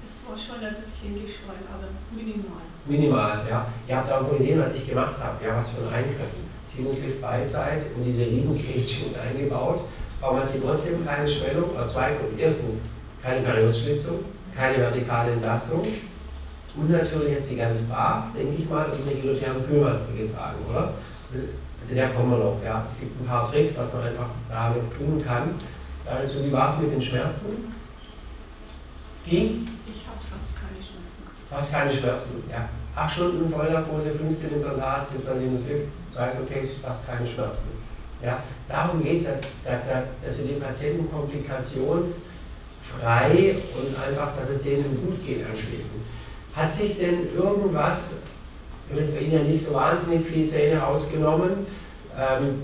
Es war schon ein bisschen geschwollen, aber minimal. Minimal, ja. Ihr habt auch gesehen, was ich gemacht habe, ja, was für ein Eingriff. Sinuslift beidseits und diese riesen Cages eingebaut. Warum hat sie trotzdem keine Schwellung? Aus 2 Gründen. Erstens, keine Periosschlitzung, keine vertikale Entlastung. Und natürlich hat sie ganz brav, denke ich mal, unsere Gilotherm Kühlmaske getragen, oder? Also der kommen wir noch, ja. Es gibt ein paar Tricks, was man einfach da noch tun kann. Also wie war es mit den Schmerzen? Ging? Ich habe fast keine Schmerzen. Fast keine Schmerzen, ja. 8 Stunden Vollnarkose, 15 Implantat, bis man den Swift, 2 OPs, fast keine Schmerzen. Ja. Darum geht es, dass wir den Patienten komplikationsfrei und einfach, dass es denen gut geht, anschließen. Hat sich denn irgendwas, wir haben jetzt bei Ihnen ja nicht so wahnsinnig viele Zähne rausgenommen,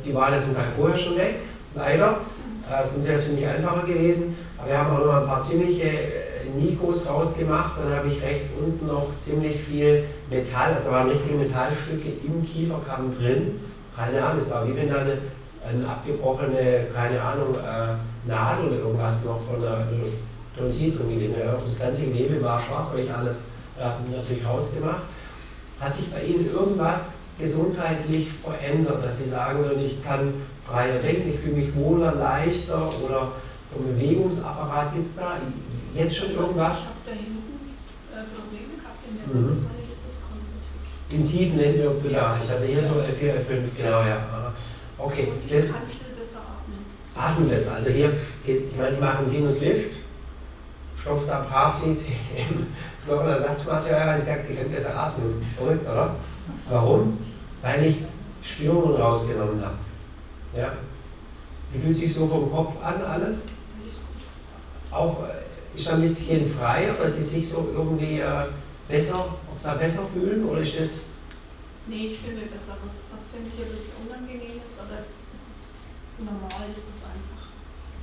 die waren ja zum Teil vorher schon weg, leider, sonst wäre es für mich einfacher gewesen, aber wir haben auch noch ein paar ziemliche Nikos rausgemacht, dann habe ich rechts unten noch ziemlich viel Metall, also da waren richtige Metallstücke im Kieferkamm drin, keine Ahnung, es war wie wenn da eine abgebrochene, keine Ahnung, Nadel oder irgendwas noch von der Odontie drin gewesen wäre. Das ganze Gewebe war schwarz, habe ich alles natürlich rausgemacht. Hat sich bei Ihnen irgendwas gesundheitlich verändert, dass Sie sagen würden, ich kann freier denken, ich fühle mich wohler, leichter oder vom Bewegungsapparat gibt es da jetzt schon irgendwas? Ich habe da hinten Probleme gehabt in der Wirbelsäule, ist das komplett weg. Im tiefen Lendenwirbel gar nicht, also hier so L4, L5, genau, ja. Okay. Und ich kann viel besser atmen. Atmen besser, also hier, ich meine, die machen Sinuslift, stopft ab HCCM, Knochenersatzmaterial, die sagt, sie können besser atmen. Verrückt, oder? Warum? Weil ich Störungen rausgenommen habe. Ja? Wie fühlt sich so vom Kopf an alles? Auch ist ein bisschen frei, aber Sie sich so irgendwie besser, ob Sie da besser fühlen oder ist das? Nee, ich fühle mich besser. Was für mich ein bisschen unangenehm ist, aber es ist normal, ist das einfach.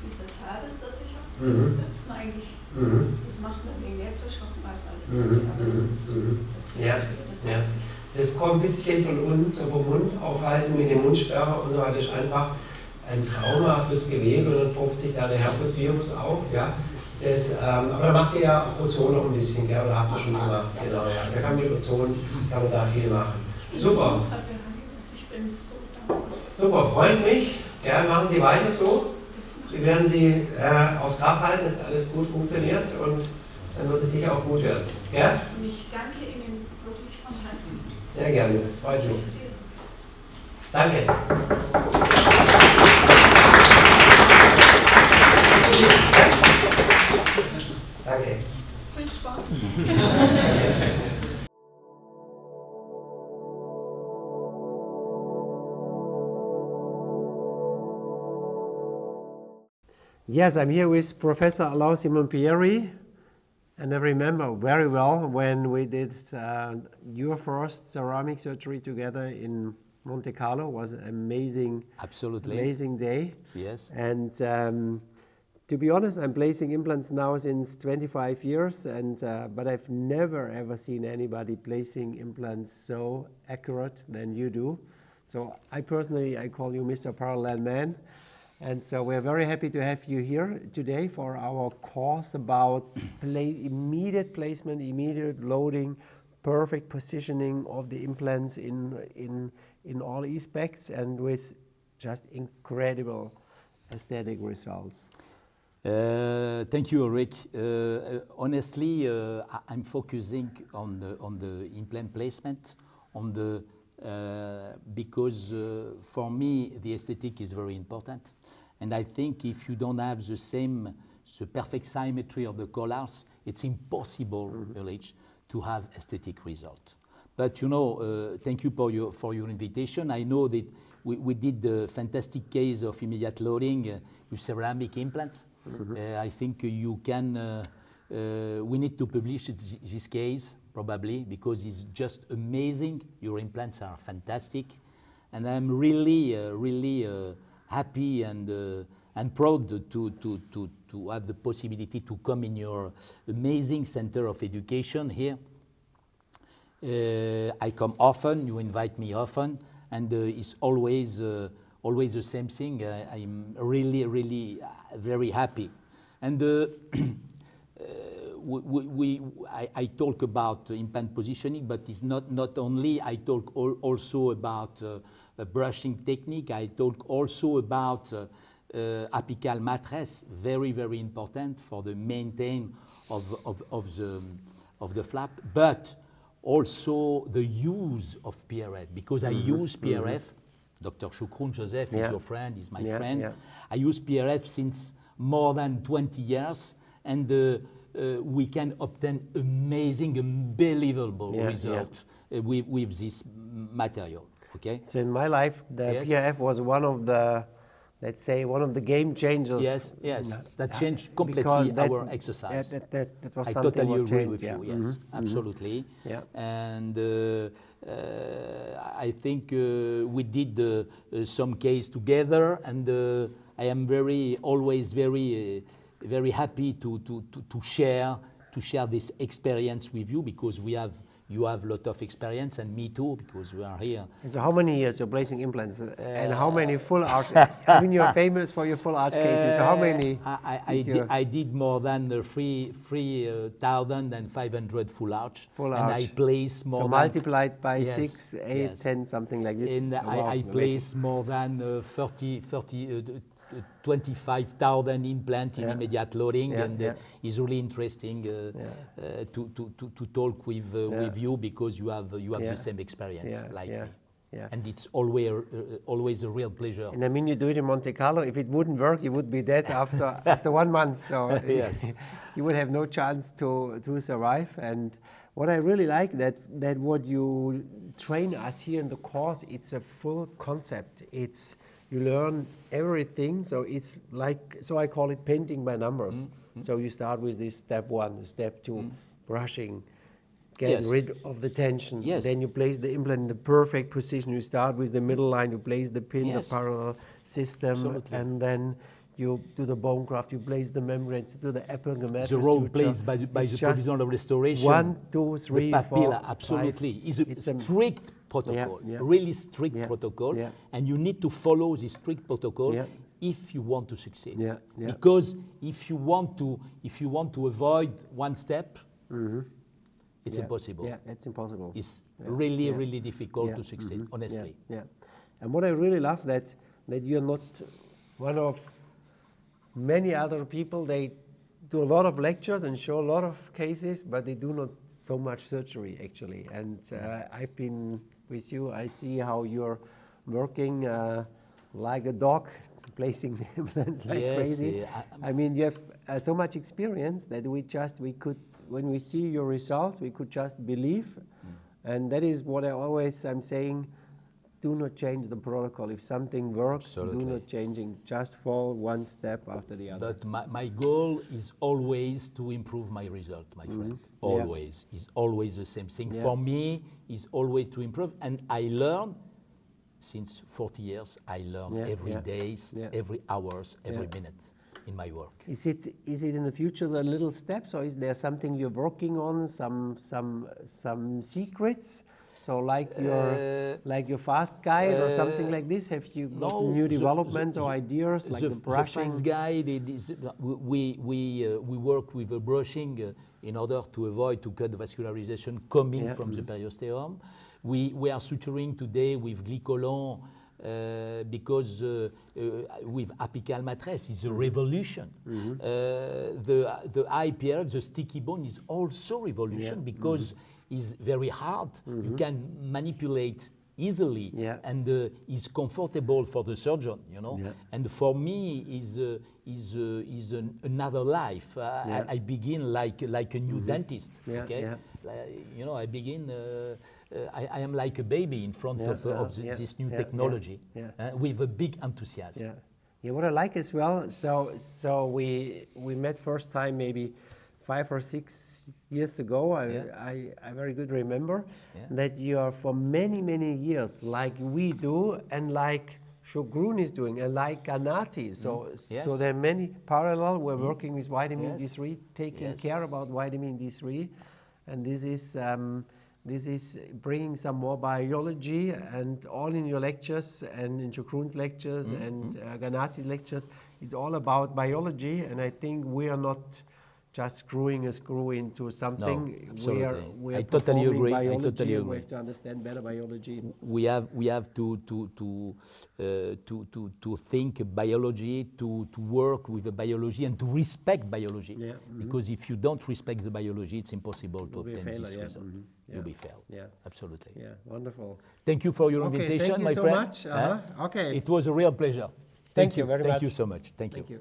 Dieser Service, das ich habe, das sitzt mir eigentlich, das macht mir irgendwie mehr zu schaffen als alles andere. Aber das ist das Ja, ja. Das kommt ein bisschen von uns, so vom Mundaufhalten mit dem Mundsperrer und so weiter, ist einfach ein Trauma fürs Gewebe und dann fruchtet sich da der Herpesvirus auf. Ja. Aber da macht ihr ja Ozon noch ein bisschen, gell? Oder habt ihr schon gemacht? Genau, ja. Also kann mit Ozon kann man da viel machen. Super. Ich bin so dankbar. Super, freut mich. Ja, machen Sie weiter so. Wir werden Sie auf Trab halten, dass alles gut funktioniert und dann wird es sicher auch gut werden. Ja? Und ich danke Ihnen wirklich von Herzen. Sehr gerne, das freut mich. Danke. Danke. Viel Spaß. Yes, I'm here with Professor Alain Simon-Pierre, and I remember very well when we did your first ceramic surgery together in Monte Carlo. It was an amazing, amazing day. Yes. And to be honest, I'm placing implants now since 25 years, and but I've never ever seen anybody placing implants so accurate than you do. So I personally call you Mr. Parallel Man. And so we're very happy to have you here today for our course about immediate placement, immediate loading, perfect positioning of the implants in all aspects and with just incredible aesthetic results. Thank you, Ulrich. Honestly, I'm focusing on the implant placement, because for me the aesthetic is very important. And I think if you don't have the perfect symmetry of the collars, it's impossible, Ulrich, to have aesthetic result. But you know, thank you for your invitation. I know that we did the fantastic case of immediate loading with ceramic implants. I think you can, we need to publish this case probably because it's just amazing. Your implants are fantastic. And I'm really happy and proud to have the possibility to come in your amazing center of education here. I come often, you invite me often, and it's always the same thing. I'm really very happy. And I talk about implant positioning, but it's not only. I talk also about brushing technique. I talk also about apical mattress, very important for the maintain of the flap, but also the use of PRF, because I use PRF. Dr. Shukroun Joseph is your friend, is my friend. Yeah. I use PRF since more than 20 years, and we can obtain amazing, unbelievable results with this material. Okay. So in my life, the PRF was one of the, let's say, one of the game changers. Yes, that changed completely our exercise. That was I something totally agree with yeah. you. Yes, absolutely. Yeah. And I think we did some case together, and I am always very happy to share this experience with you, because you have a lot of experience, and me too, because we are here. So how many years you're placing implants, and how many full arch? I mean, you're famous for your full arch cases. So how many? I did more than 3,500 full arch. Full arch. And I place more so than... multiplied by 6, 8, 10, something like this. And I place more than 25,000 implants in immediate loading, and it's really interesting to talk with you, because you have the same experience like me. Yeah. And it's always a real pleasure. And I mean, you do it in Monte Carlo. If it wouldn't work, you would be dead after 1 month. So yes. You would have no chance to survive. And what I really like that what you train us here in the course, it's a full concept. You learn everything, so it's like, so I call it painting by numbers. So you start with this step 1, step 2, brushing, getting rid of the tension. Then you place the implant in the perfect position. You start with the middle line, you place the pin, the parallel system, and then you do the bone graft, you place the membranes, you do the aponeuromatous The role suture. played by the provisional restoration. 1, 2, 3, the papilla, 4, absolutely. 5. It's a strict protocol, Yeah, yeah. really strict Yeah, protocol, yeah. and you need to follow this strict protocol Yeah. if you want to succeed. Yeah, yeah. Because if you want to avoid one step, it's Yeah, impossible. Yeah, it's impossible. It's Yeah, really, yeah. really difficult Yeah, to succeed, honestly. Yeah, yeah. And what I really love that you're not one of many other people. They do a lot of lectures and show a lot of cases, but they do not so much surgery actually. And I've been with you. I see how you're working like a dog, placing the implants like Yes, crazy. yeah, I mean, you have so much experience that we could, when we see your results, we could just believe. And that is what I'm saying. Do not change the protocol. If something works, Absolutely. do not changing. Just follow one step after the other. But my goal is always to improve my result, my friend. Always. It's always the same thing. Yeah. For me, is always to improve. And I learn, since 40 years, I learn every day, every hours, every minute in my work. Is it in the future the little steps, or is there something you're working on, some secrets? So like your fast guide or something like this? Have you got new developments or ideas like the brushing? The fast guide, we work with a brushing in order to avoid to cut the vascularization coming from the periosteum. We are suturing today with Glycolon because with apical mattress is a revolution. The IPL, the sticky bone, is also revolution because it's very hard. You can manipulate easily and is comfortable for the surgeon, you know. And for me is another life. I begin like a new dentist. Okay, you know, I begin. I am like a baby in front of this new technology with a big enthusiasm. Yeah, what I like as well. So we met first time maybe 5 or 6 years ago. I very good remember that you are for many years like we do and like Sjogrun is doing and like Ganati. So there are many parallel. We're working with vitamin D3, taking care about vitamin D3, and this is bringing some more biology, and all in your lectures and in Sjogrun's lectures and Ganati lectures, it's all about biology. And I think we are not just screwing a screw into something. No, absolutely. We are I totally agree. biology. I totally agree. We have to understand better biology. We have to think biology, to work with the biology, and to respect biology. Because if you don't respect the biology, it's impossible to obtain this result. You'll be failed. Absolutely. Yeah, wonderful. Thank you for your invitation, my friend. Thank you so much. Okay. It was a real pleasure. Thank you very much. Thank you so much. Thank you. Thank you.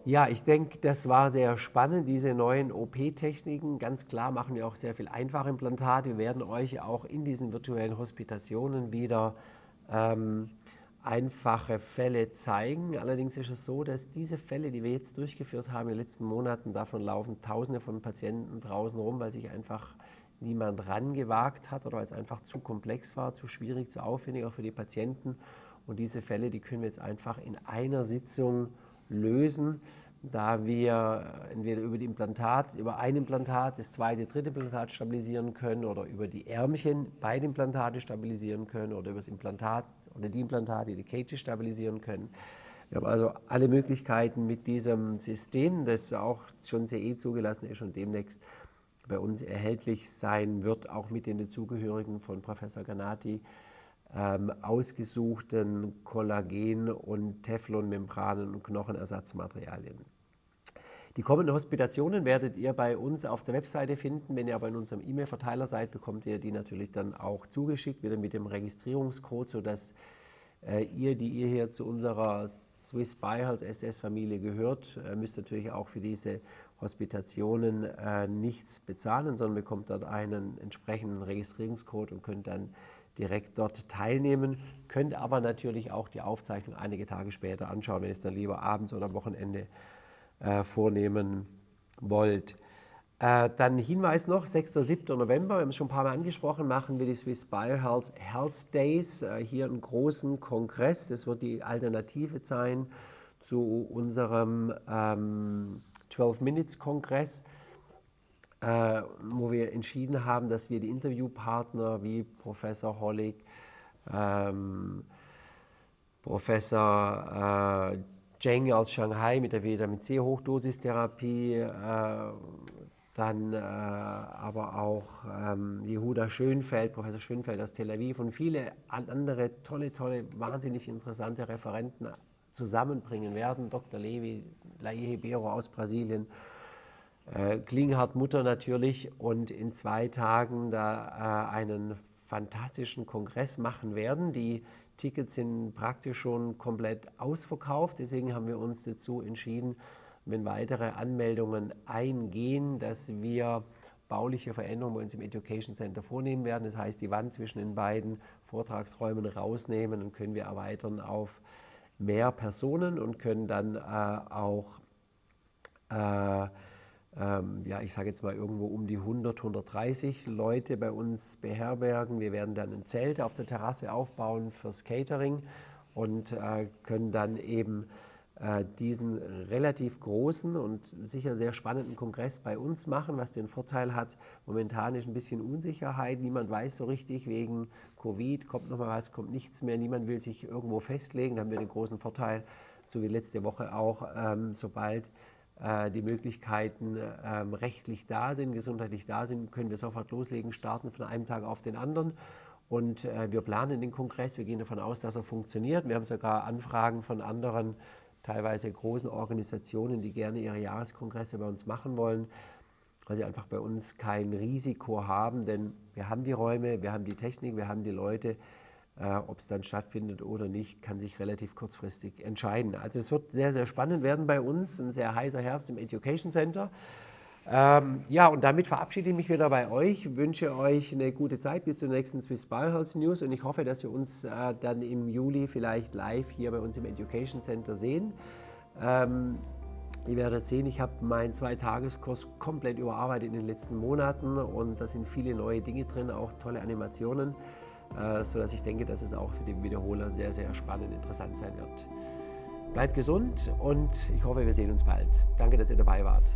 Ja, ich denke, das war sehr spannend, diese neuen OP-Techniken. Ganz klar machen wir auch sehr viel einfache Implantate. Wir werden euch auch in diesen virtuellen Hospitationen wieder einfache Fälle zeigen. Allerdings ist es so, dass diese Fälle, die wir jetzt durchgeführt haben in den letzten Monaten, davon laufen Tausende von Patienten draußen rum, weil sich einfach niemand rangewagt hat oder weil es einfach zu komplex war, zu schwierig, zu aufwendig auch für die Patienten. Und diese Fälle, die können wir jetzt einfach in einer Sitzung lösen, da wir entweder über ein Implantat, das zweite, dritte Implantat stabilisieren können oder über die Ärmchen beide Implantate stabilisieren können oder über das Implantat oder die Implantate, die Cages stabilisieren können. Wir haben also alle Möglichkeiten mit diesem System, das auch schon CE zugelassen ist und demnächst bei uns erhältlich sein wird, auch mit den dazugehörigen von Professor Ganati ausgesuchten Kollagen- und Teflonmembranen und Knochenersatzmaterialien. Die kommenden Hospitationen werdet ihr bei uns auf der Webseite finden. Wenn ihr aber in unserem E-Mail-Verteiler seid, bekommt ihr die natürlich dann auch zugeschickt, wieder mit dem Registrierungscode, sodass ihr, die ihr hier zu unserer Swiss Biohealth SS-Familie gehört, müsst natürlich auch für diese Hospitationen nichts bezahlen, sondern bekommt dort einen entsprechenden Registrierungscode und könnt dann direkt dort teilnehmen, könnt aber natürlich auch die Aufzeichnung einige Tage später anschauen, wenn ihr es dann lieber abends oder am Wochenende vornehmen wollt. Dann Hinweis noch, 6. und 7. November, wir haben es schon ein paar Mal angesprochen, machen wir die Swiss Biohealth Health Days, hier einen großen Kongress. Das wird die Alternative sein zu unserem 12-Minutes-Kongress, wo wir entschieden haben, dass wir die Interviewpartner wie Professor Hollig, Professor Zheng aus Shanghai mit der Vitamin C-Hochdosistherapie, dann aber auch Yehuda Schönfeld, Professor Schönfeld aus Tel Aviv und viele andere tolle, wahnsinnig interessante Referenten zusammenbringen werden. Dr. Levi Ribeiro aus Brasilien, Klinghardt Mutter natürlich, und in 2 Tagen da einen fantastischen Kongress machen werden. Die Tickets sind praktisch schon komplett ausverkauft, deswegen haben wir uns dazu entschieden, wenn weitere Anmeldungen eingehen, dass wir bauliche Veränderungen bei uns im Education Center vornehmen werden. Das heißt, die Wand zwischen den beiden Vortragsräumen rausnehmen und können wir erweitern auf mehr Personen und können dann auch, ja, ich sage jetzt mal irgendwo um die 100, 130 Leute bei uns beherbergen. Wir werden dann ein Zelt auf der Terrasse aufbauen fürs Catering und können dann eben diesen relativ großen und sicher sehr spannenden Kongress bei uns machen, was den Vorteil hat, momentan ist ein bisschen Unsicherheit, niemand weiß so richtig, wegen Covid, kommt noch mal was, kommt nichts mehr, niemand will sich irgendwo festlegen, da haben wir den großen Vorteil, so wie letzte Woche auch, sobald die Möglichkeiten rechtlich da sind, gesundheitlich da sind, können wir sofort loslegen, starten von einem Tag auf den anderen. Und wir planen den Kongress, wir gehen davon aus, dass er funktioniert. Wir haben sogar Anfragen von anderen, teilweise großen Organisationen, die gerne ihre Jahreskongresse bei uns machen wollen, weil sie einfach bei uns kein Risiko haben, denn wir haben die Räume, wir haben die Technik, wir haben die Leute. Ob es dann stattfindet oder nicht, kann sich relativ kurzfristig entscheiden. Also es wird sehr, sehr spannend werden bei uns, ein sehr heißer Herbst im Education Center. Ja, und damit verabschiede ich mich wieder bei euch, wünsche euch eine gute Zeit bis zur nächsten Swiss Biohealth News und ich hoffe, dass wir uns dann im Juli vielleicht live hier bei uns im Education Center sehen. Ihr werdet sehen, ich habe meinen 2-Tageskurs komplett überarbeitet in den letzten Monaten und da sind viele neue Dinge drin, auch tolle Animationen, sodass ich denke, dass es auch für den Wiederholer sehr, sehr spannend und interessant sein wird. Bleibt gesund und ich hoffe, wir sehen uns bald. Danke, dass ihr dabei wart.